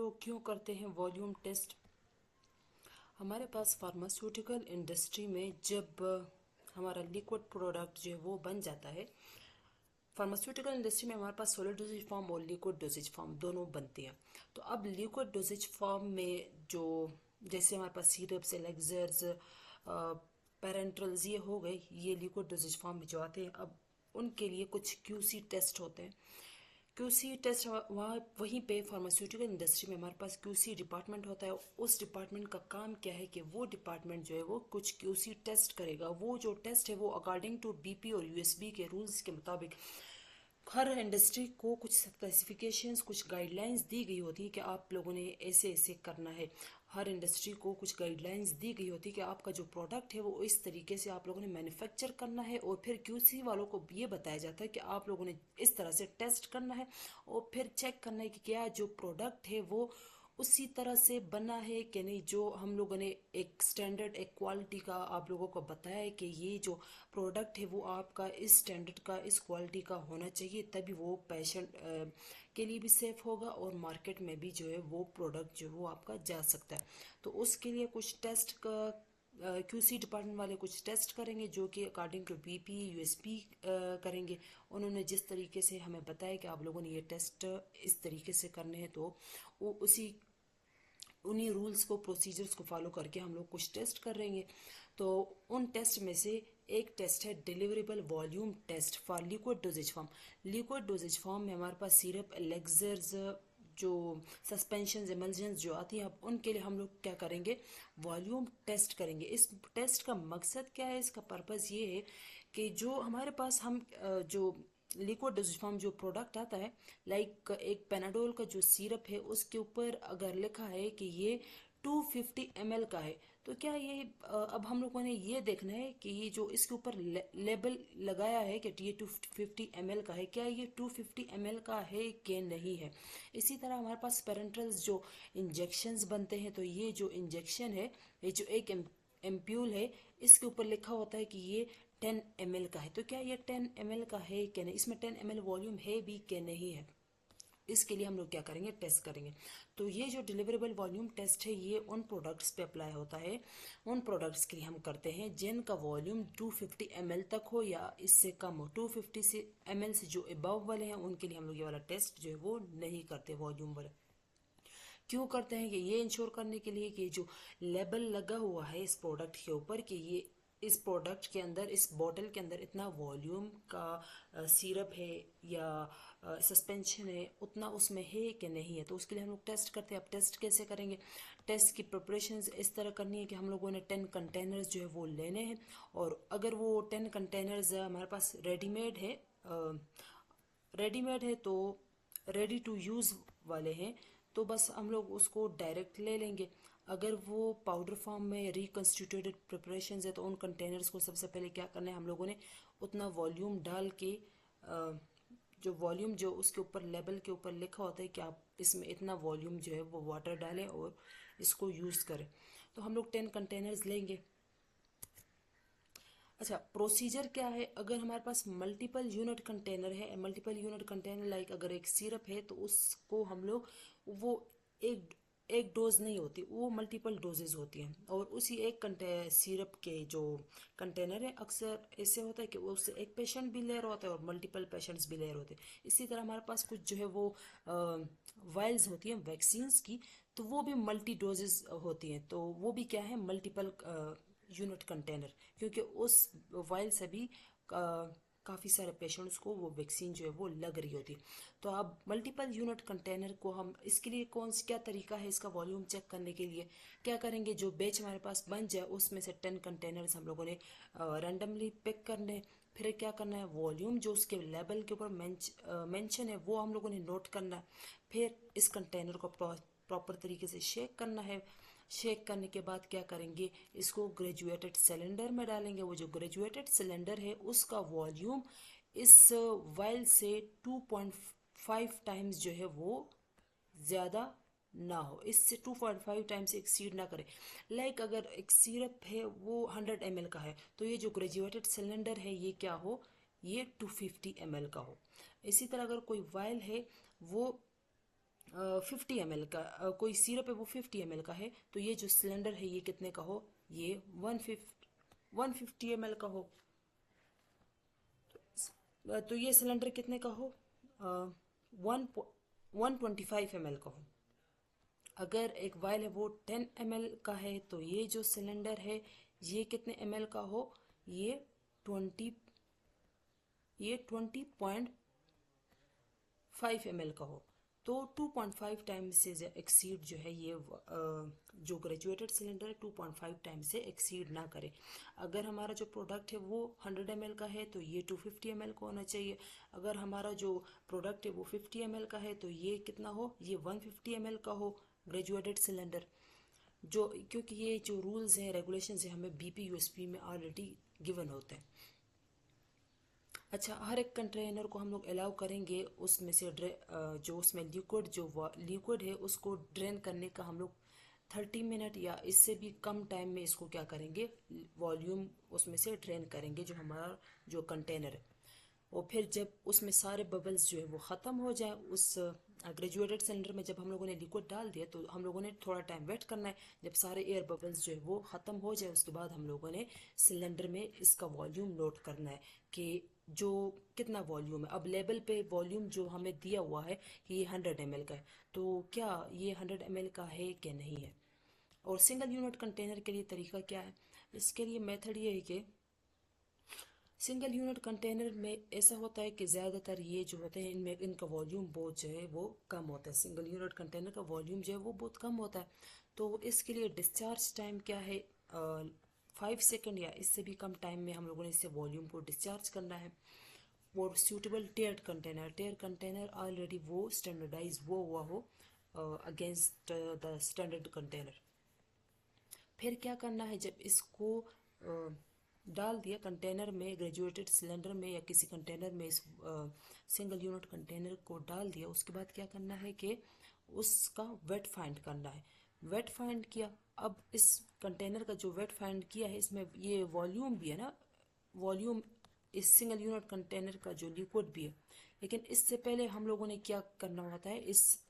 लोग क्यों करते हैं वॉल्यूम टेस्ट? हमारे पास फार्मास्यूटिकल इंडस्ट्री में जब हमारा लिक्विड प्रोडक्ट जो है वो बन जाता है, फार्मास्यूटिकल इंडस्ट्री में हमारे पास सॉलिड डोसेज फॉर्म और लिक्विड डोसेज फॉर्म दोनों बनती हैं। तो अब लिक्विड डोसेज फॉर्म में जो जैसे हमारे पास सिरप्स, एलेक्सर्स, पेरेंट्रल्स ये हो गए, ये लिक्विड डोसेज फॉर्म में जो आते हैं, अब उनके लिए कुछ क्यूसी टेस्ट होते हैं। क्यूसी टेस्ट वहाँ वहीं पे फार्मास्यूटिकल इंडस्ट्री में हमारे पास क्यूसी डिपार्टमेंट होता है। उस डिपार्टमेंट का काम क्या है कि वो डिपार्टमेंट जो है वो कुछ क्यूसी टेस्ट करेगा। वो जो टेस्ट है वो अकॉर्डिंग टू बीपी और यूएसबी के रूल्स के मुताबिक हर इंडस्ट्री को कुछ स्पेसिफिकेशंस, कुछ गाइडलाइंस दी गई होती है कि आप लोगों ने ऐसे ऐसे करना है। हर इंडस्ट्री को कुछ गाइडलाइंस दी गई होती है कि आपका जो प्रोडक्ट है वो इस तरीके से आप लोगों ने मैन्युफैक्चर करना है, और फिर क्यूसी वालों को ये बताया जाता है कि आप लोगों ने इस तरह से टेस्ट करना है और फिर चेक करना है कि क्या जो प्रोडक्ट है वो उसी तरह से बना है कि नहीं। जो हम लोगों ने एक स्टैंडर्ड, एक क्वालिटी का आप लोगों को बताया है कि ये जो प्रोडक्ट है वो आपका इस स्टैंडर्ड का, इस क्वालिटी का होना चाहिए, तभी वो पेशेंट के लिए भी सेफ होगा और मार्केट में भी जो है वो प्रोडक्ट जो है वो आपका जा सकता है। तो उसके लिए कुछ टेस्ट का क्यूसी डिपार्टमेंट वाले कुछ टेस्ट करेंगे जो कि अकॉर्डिंग टू बीपी यूएसपी करेंगे। उन्होंने जिस तरीके से हमें बताया कि आप लोगों ने ये टेस्ट इस तरीके से करने हैं, तो वो उन्हीं रूल्स को, प्रोसीजर्स को फॉलो करके हम लोग कुछ टेस्ट करेंगे। तो उन टेस्ट में से एक टेस्ट है deliverable volume test for liquid dosage form. Liquid dosage form में हमारे पास सिरप, एलेक्सर्स, जो सस्पेंशन, एमल्जन्स जो आती हैं, अब उनके लिए हम लोग क्या करेंगे, वॉल्यूम टेस्ट करेंगे। इस टेस्ट का मकसद क्या है, इसका पर्पज़ ये है कि जो हमारे पास हम जो लिक्विड डोजेज फॉर्म जो प्रोडक्ट आता है, लाइक एक पेनाडोल का जो सिरप है उसके ऊपर अगर लिखा है कि ये 250 ml का है, तो क्या ये अब हम लोगों ने ये देखना है कि ये जो इसके ऊपर लेबल लगाया है कि ये 250 ml का है, क्या ये 250 ml का है कि नहीं है। इसी तरह हमारे पास पेरेंट्रल्स जो इंजेक्शंस बनते हैं, तो ये जो इंजेक्शन है, ये जो एक एम्प्यूल है, इसके ऊपर लिखा होता है कि ये 10 ml का है। तो क्या ये 10 ml का है कि नहीं, इसमें 10 ml वॉल्यूम है भी कि नहीं है, इसके लिए हम लोग क्या करेंगे, टेस्ट करेंगे। तो ये जो डिलीवरेबल वॉल्यूम टेस्ट है ये उन प्रोडक्ट्स पे अप्लाई होता है, उन प्रोडक्ट्स के लिए हम करते हैं जिनका वॉल्यूम 250 ml तक हो या इससे कम हो। 250 से ml से जो अबव वाले हैं उनके लिए हम लोग ये वाला टेस्ट जो है वो नहीं करते, वॉल्यूम वाला। क्यों करते हैं कि ये इंश्योर करने के लिए कि जो लेबल लगा हुआ है इस प्रोडक्ट के ऊपर कि ये इस प्रोडक्ट के अंदर, इस बॉटल के अंदर इतना वॉल्यूम का सिरप है या सस्पेंशन है, उतना उसमें है कि नहीं है, तो उसके लिए हम लोग टेस्ट करते हैं। अब टेस्ट कैसे करेंगे, टेस्ट की प्रिपरेशंस इस तरह करनी है कि हम लोगों ने 10 कंटेनर्स जो है वो लेने हैं, और अगर वो 10 कंटेनर्स हमारे पास रेडीमेड है तो रेडी टू यूज़ वाले हैं, तो बस हम लोग उसको डायरेक्ट ले लेंगे। अगर वो पाउडर फॉर्म में रिकन्स्टिट्यूटेड प्रिपरेशंस है तो उन कंटेनर्स को सबसे पहले क्या करना है, हम लोगों ने उतना वॉल्यूम डाल के जो वॉल्यूम जो उसके ऊपर लेबल के ऊपर लिखा होता है कि आप इसमें इतना वॉल्यूम जो है वो वाटर डालें और इसको यूज़ करें, तो हम लोग 10 कंटेनर्स लेंगे। अच्छा, प्रोसीजर क्या है, अगर हमारे पास मल्टीपल यूनिट कंटेनर है, मल्टीपल यूनिट कंटेनर लाइक अगर एक सिरप है तो उसको हम लोग वो एक एक डोज नहीं होती, वो मल्टीपल डोजेज होती हैं, और उसी एक सिरप के जो कंटेनर है अक्सर ऐसे होता है कि वो उससे एक पेशेंट भी ले रहा होता है और मल्टीपल पेशेंट्स भी ले रहे होते हैं। इसी तरह हमारे पास कुछ जो है वो वाइल्स होती हैं वैक्सीन्स की, तो वो भी मल्टी डोजेज होती हैं, तो वो भी क्या है, मल्टीपल यूनिट कंटेनर, क्योंकि उस वाइल से भी काफ़ी सारे पेशेंट्स को वो वैक्सीन जो है वो लग रही होती है। तो अब मल्टीपल यूनिट कंटेनर को हम इसके लिए क्या तरीका है इसका वॉल्यूम चेक करने के लिए, क्या करेंगे, जो बैच हमारे पास बन जाए उसमें से 10 कंटेनर्स हम लोगों ने रैंडमली पिक करने, फिर क्या करना है, वॉल्यूम जो उसके लेबल के ऊपर मेंशन है वो हम लोगों ने नोट करना है। फिर इस कंटेनर को प्रॉपर तरीके से शेक करना है। शेक करने के बाद क्या करेंगे, इसको ग्रेजुएटेड सिलेंडर में डालेंगे। वो जो ग्रेजुएटेड सिलेंडर है उसका वॉल्यूम इस वाइल से 2.5 टाइम्स जो है वो ज़्यादा ना हो, इससे 2.5 टाइम्स एक्सीड ना करे। लाइक अगर एक सिरप है वो 100 ml का है, तो ये जो ग्रेजुएटेड सिलेंडर है ये क्या हो, ये 250 ml का हो। इसी तरह अगर कोई वाइल है वो 50 ml का कोई सिरप है वो 50 ml का है, तो ये जो सिलेंडर है ये कितने का हो, ये 150 ml का हो। तो ये सिलेंडर कितने का हो, 125 ml का हो। अगर एक वायल है वो 10 ml का है, तो ये जो सिलेंडर है ये कितने ml का हो, ये 20 20.5 ml का हो। तो 2.5 टाइम्स से एक्सीड जो है ये जो ग्रेजुएटेड सिलेंडर है 2.5 टाइम्स से एक्सीड ना करे। अगर हमारा जो प्रोडक्ट है वो 100 ml का है तो ये 250 ml का होना चाहिए। अगर हमारा जो प्रोडक्ट है वो 50 ml का है तो ये कितना हो, ये 150 ml का हो ग्रेजुएटेड सिलेंडर। जो क्योंकि ये जो रूल्स हैं रेगुलेशंस हैं हमें बीपी यूएसपी में ऑलरेडी गिवन होते हैं। अच्छा, हर एक कंटेनर को हम लोग अलाउ करेंगे उसमें से जो उसमें लिक्विड है उसको ड्रेन करने का हम लोग 30 मिनट या इससे भी कम टाइम में इसको क्या करेंगे, वॉल्यूम उसमें से ड्रेन करेंगे जो हमारा जो कंटेनर है। और फिर जब उसमें सारे बबल्स जो है वो ख़त्म हो जाए उस ग्रेजुएटेड सिलेंडर में, जब हम लोगों ने लिक्विड डाल दिया तो हम लोगों ने थोड़ा टाइम वेट करना है। जब सारे एयर बबल्स जो है वो ख़त्म हो जाए उसके बाद हम लोगों ने सिलेंडर में इसका वॉल्यूम नोट करना है कि जो कितना वॉल्यूम है। अब लेबल पे वॉल्यूम जो हमें दिया हुआ है कि ये 100 ml का है, तो क्या ये 100 ml का है कि नहीं है। और सिंगल यूनिट कंटेनर के लिए तरीका क्या है, इसके लिए मेथड ये है कि सिंगल यूनिट कंटेनर में ऐसा होता है कि ज़्यादातर ये जो होते हैं इनमें इनका वॉल्यूम बहुत जो है वो कम होता है। सिंगल यूनिट कंटेनर का वॉल्यूम जो है वो बहुत कम होता है। तो इसके लिए डिस्चार्ज टाइम क्या है, 5 सेकेंड या इससे भी कम टाइम में हम लोगों ने इससे वॉल्यूम को डिस्चार्ज करना है। और सूटेबल टेयर कंटेनर ऑलरेडी वो स्टैंडर्डाइज वो हुआ हो अगेंस्ट द स्टैंडर्ड कंटेनर। फिर क्या करना है, जब इसको डाल दिया कंटेनर में, ग्रेजुएटेड सिलेंडर में या किसी कंटेनर में, इस सिंगल यूनिट कंटेनर को डाल दिया, उसके बाद क्या करना है कि उसका वेट फाइंड करना है। वेट फाइंड किया, अब इस कंटेनर का जो वेट फाइंड किया है इसमें ये वॉल्यूम भी है ना, वॉल्यूम इस सिंगल यूनिट कंटेनर का जो लिक्विड भी है। लेकिन इससे पहले हम लोगों ने क्या करना होता है, इस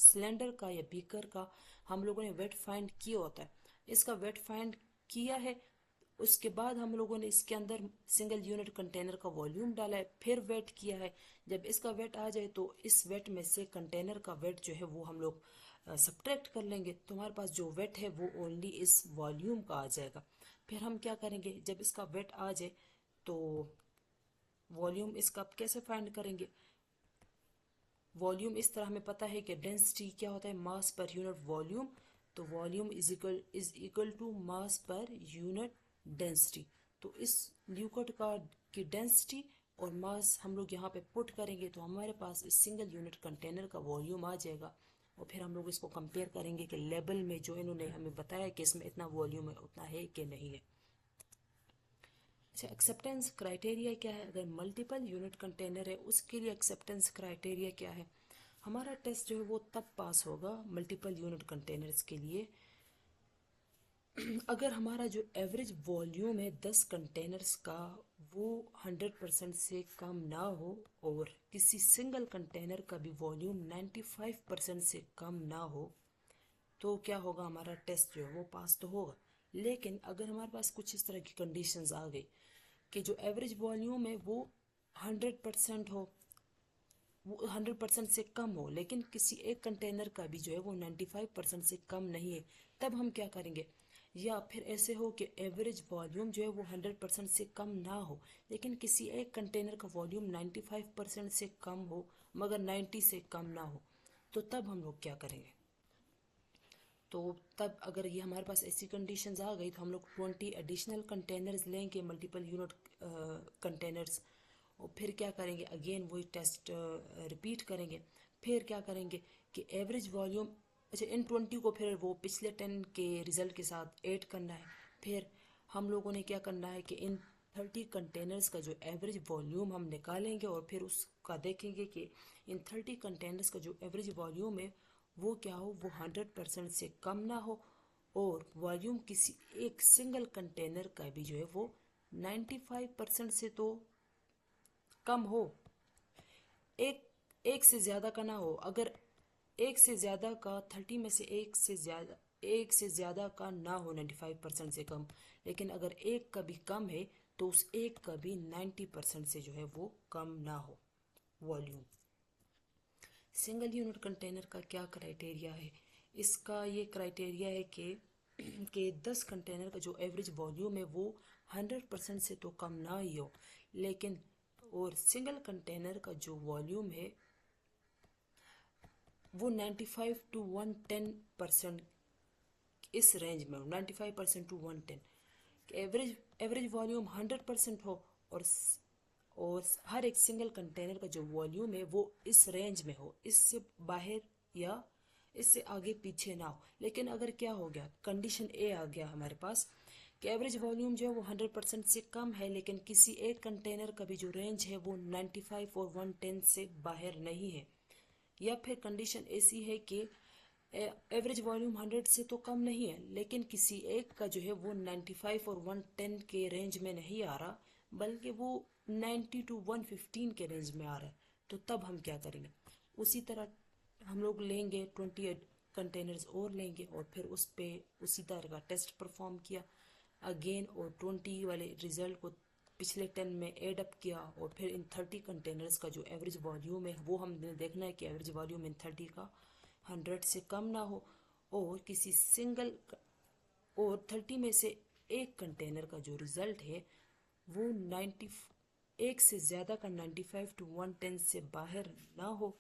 सिलेंडर का या बीकर का हम लोगों ने वेट फाइंड किया होता है। इसका वेट फाइंड किया है, उसके बाद हम लोगों ने इसके अंदर सिंगल यूनिट कंटेनर का वॉल्यूम डाला है, फिर वेट किया है। जब इसका वेट आ जाए तो इस वेट में से कंटेनर का वेट जो है वो हम लोग सब्ट्रैक्ट कर लेंगे, तो हमारे पास जो वेट है वो ओनली इस वॉल्यूम का आ जाएगा। फिर हम क्या करेंगे, जब इसका वेट आ जाए तो वॉल्यूम इसका कैसे फाइंड करेंगे। वॉल्यूम इस तरह हमें पता है कि डेंसिटी क्या होता है, मास पर यूनिट वॉल्यूम। तो volume is equal to mass per unit density. तो इस लिक्विड का की डेंसिटी और मास हम लोग यहाँ पे पुट करेंगे तो हमारे पास इस सिंगल यूनिट कंटेनर का वॉल्यूम आ जाएगा। और फिर हम लोग इसको कंपेयर करेंगे कि लेवल में जो इन्होंने हमें बताया कि इसमें इतना वॉल्यूम है उतना है कि नहीं है। अच्छा, एक्सेप्टेंस क्राइटेरिया क्या है, अगर मल्टीपल यूनिट कंटेनर है उसके लिए एक्सेप्टेंस क्राइटेरिया क्या है। हमारा टेस्ट जो है वो तब पास होगा मल्टीपल यूनिट कंटेनर्स के लिए अगर हमारा जो एवरेज वॉल्यूम है 10 कंटेनर्स का वो 100% से कम ना हो और किसी सिंगल कंटेनर का भी वॉल्यूम 95% से कम ना हो, तो क्या होगा, हमारा टेस्ट जो है वो पास तो होगा। लेकिन अगर हमारे पास कुछ इस तरह की कंडीशंस आ गई कि जो एवरेज वॉल्यूम है वो 100% हो, वो 100% से कम हो, लेकिन किसी एक कंटेनर का भी जो है वो 95% से कम नहीं है, तब हम क्या करेंगे। या फिर ऐसे हो कि एवरेज वॉल्यूम जो है वो 100% से कम ना हो, लेकिन किसी एक कंटेनर का वॉल्यूम 95% से कम हो मगर 90 से कम ना हो, तो तब हम लोग क्या करेंगे। तो तब अगर ये हमारे पास ऐसी कंडीशंस आ गई तो हम लोग 20 एडिशनल कंटेनर्स लेंगे, मल्टीपल यूनिट कंटेनर्स। और फिर क्या करेंगे, अगेन वही टेस्ट रिपीट करेंगे। फिर क्या करेंगे कि एवरेज वॉल्यूम, अच्छा इन 20 को फिर वो पिछले 10 के रिजल्ट के साथ ऐड करना है। फिर हम लोगों ने क्या करना है कि इन 30 कंटेनर्स का जो एवरेज वॉल्यूम हम निकालेंगे और फिर उसका देखेंगे कि इन 30 कंटेनर्स का जो एवरेज वॉल्यूम है वो क्या हो, वो 100% से कम ना हो और वॉल्यूम किसी एक सिंगल कंटेनर का भी जो है वो 95% से तो कम हो, एक एक से ज़्यादा का ना हो। अगर एक से ज़्यादा का 30 में से एक से ज़्यादा का ना हो 95% से कम। लेकिन अगर एक का भी कम है तो उस एक का भी 90% से जो है वो कम ना हो वॉल्यूम। सिंगल यूनिट कंटेनर का क्या क्राइटेरिया है? इसका ये क्राइटेरिया है कि 10 कंटेनर का जो एवरेज वॉल्यूम है वो 100% से तो कम ना ही हो, लेकिन और सिंगल कंटेनर का जो वॉल्यूम है वो 95 टू 110% इस रेंज में हो, 95% टू 110। एवरेज वॉल्यूम 100% हो और हर एक सिंगल कंटेनर का जो वॉल्यूम है वो इस रेंज में हो, इससे बाहर या इससे आगे पीछे ना हो। लेकिन अगर क्या हो गया, कंडीशन ए आ गया हमारे पास कि एवरेज वॉल्यूम जो है वो 100% से कम है, लेकिन किसी एक कंटेनर का भी जो रेंज है वो 95 और 110 से बाहर नहीं है। या फिर कंडीशन ऐसी है कि एवरेज वॉल्यूम 100 से तो कम नहीं है, लेकिन किसी एक का जो है वो 95 और 110 के रेंज में नहीं आ रहा, बल्कि वो 90 टू 115 के रेंज में आ रहा है। तो तब हम क्या करेंगे, उसी तरह हम लोग लेंगे 28 कंटेनर्स और लेंगे और फिर उस पे उसी तरह का टेस्ट परफॉर्म किया अगेन, और 20 वाले रिजल्ट को पिछले 10 में ऐड अप किया, और फिर इन 30 कंटेनर्स का जो एवरेज वॉल्यूम है वो हमने देखना है कि एवरेज वॉल्यूम इन 30 का 100 से कम ना हो, और किसी सिंगल और 30 में से एक कंटेनर का जो रिजल्ट है वो 90 एक से ज़्यादा का 95 टू 110 से बाहर ना हो,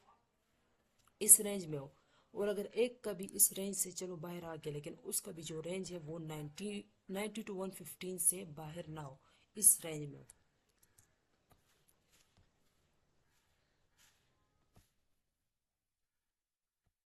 इस रेंज में हो। और अगर एक का भी इस रेंज से चलो बाहर आ गया, लेकिन उसका भी जो रेंज है वो 90 टू 115 से बाहर ना हो, इस रेंज में हो।